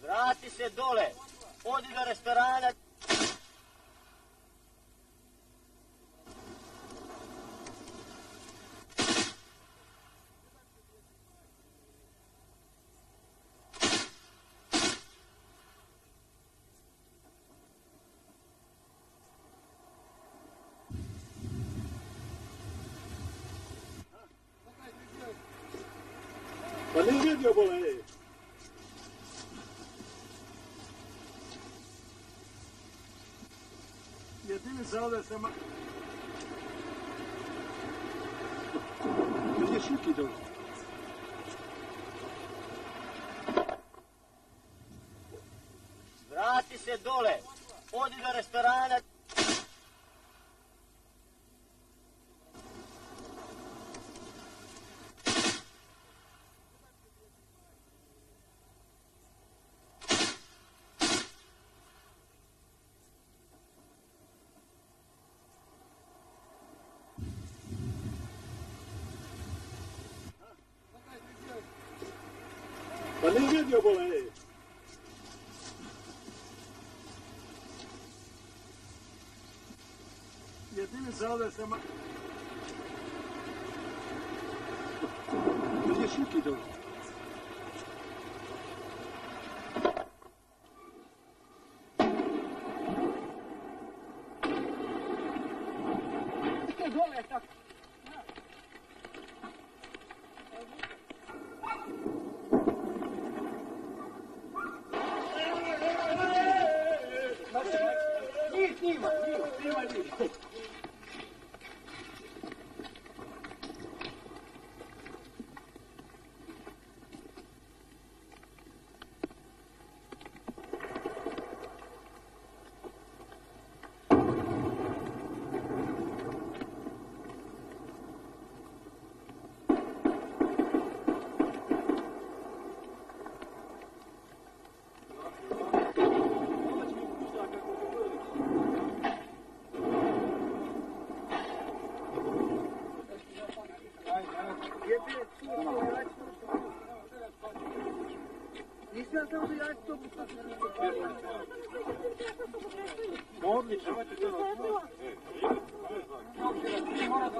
Vrati se dole, odi do restorana. Pa ne vidio bole. Jedinica ovdje se ma... Gdje šuki dole? Vrati se dole, odi do restorana. Pa ne vidio bole. Jedinica ovdje se ma... Gdje šuki dole? Dole tako. Snima. Nisam tamo da ja to odlično. Mora da